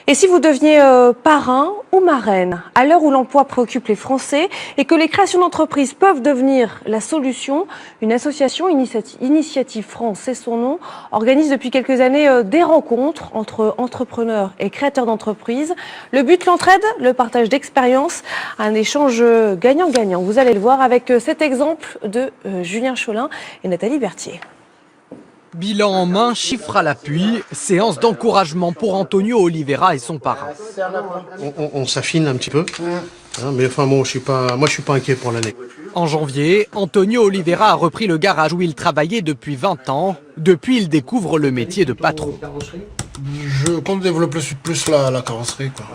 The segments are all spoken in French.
Et si vous deveniez parrain ou marraine, à l'heure où l'emploi préoccupe les Français et que les créations d'entreprises peuvent devenir la solution, une association, Initiative France, c'est son nom, organise depuis quelques années des rencontres entre entrepreneurs et créateurs d'entreprises. Le but, l'entraide, le partage d'expériences, un échange gagnant-gagnant. Vous allez le voir avec cet exemple de Julien Cholin et Nathalie Berthier. Bilan en main, chiffres à l'appui, séance d'encouragement pour Antonio Oliveira et son parrain. On s'affine un petit peu, hein, mais enfin bon, moi je suis pas inquiet pour l'année. En janvier, Antonio Oliveira a repris le garage où il travaillait depuis 20 ans. Depuis, il découvre le métier de patron. Je compte développer plus la carrosserie, quoi.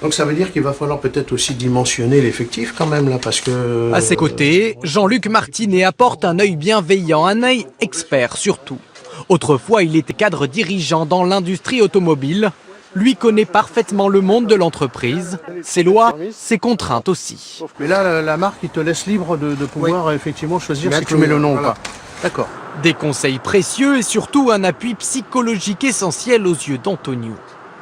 Donc ça veut dire qu'il va falloir peut-être aussi dimensionner l'effectif quand même là, parce que... À ses côtés, Jean-Luc Martinet apporte un œil bienveillant, un œil expert surtout. Autrefois, il était cadre dirigeant dans l'industrie automobile. Lui connaît parfaitement le monde de l'entreprise, ses lois, ses contraintes aussi. Mais là, la marque, il te laisse libre de pouvoir effectivement choisir si tu mets le nom ou pas. D'accord. Des conseils précieux et surtout un appui psychologique essentiel aux yeux d'Antonio.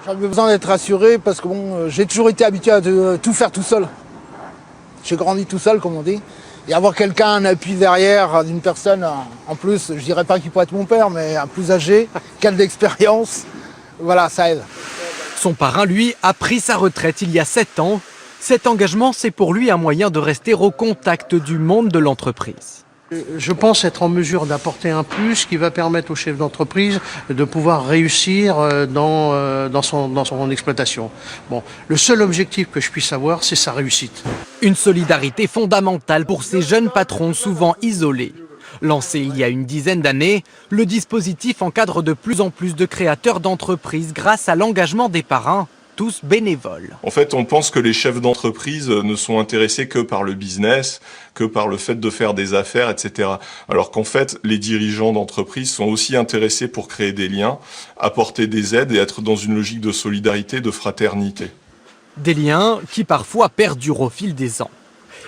J'avais besoin d'être rassuré parce que bon, j'ai toujours été habitué à tout faire tout seul. J'ai grandi tout seul, comme on dit. Et avoir quelqu'un, un appui derrière d'une personne, en plus, je dirais pas qu'il pourrait être mon père, mais un plus âgé, qui a de l'expérience, voilà, ça aide. Son parrain, lui, a pris sa retraite il y a 7 ans. Cet engagement, c'est pour lui un moyen de rester au contact du monde de l'entreprise. Je pense être en mesure d'apporter un plus qui va permettre au chef d'entreprise de pouvoir réussir dans son exploitation. Bon, le seul objectif que je puisse avoir, c'est sa réussite. Une solidarité fondamentale pour ces jeunes patrons souvent isolés. Lancé il y a une dizaine d'années, le dispositif encadre de plus en plus de créateurs d'entreprises grâce à l'engagement des parrains, tous bénévoles. En fait, on pense que les chefs d'entreprise ne sont intéressés que par le business, que par le fait de faire des affaires, etc. Alors qu'en fait, les dirigeants d'entreprise sont aussi intéressés pour créer des liens, apporter des aides et être dans une logique de solidarité, de fraternité. Des liens qui parfois perdurent au fil des ans.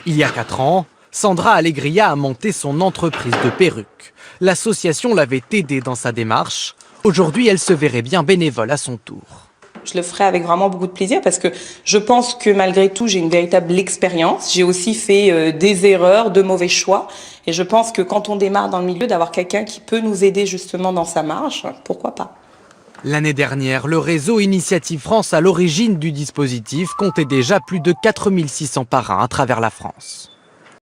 Il y a 4 ans, Sandra Allegria a monté son entreprise de perruques. L'association l'avait aidée dans sa démarche. Aujourd'hui, elle se verrait bien bénévole à son tour. Je le ferai avec vraiment beaucoup de plaisir parce que je pense que malgré tout, j'ai une véritable expérience. J'ai aussi fait des erreurs, de mauvais choix. Et je pense que quand on démarre dans le milieu, d'avoir quelqu'un qui peut nous aider justement dans sa marche, pourquoi pas. L'année dernière, le réseau Initiative France à l'origine du dispositif comptait déjà plus de 4600 parrains à travers la France.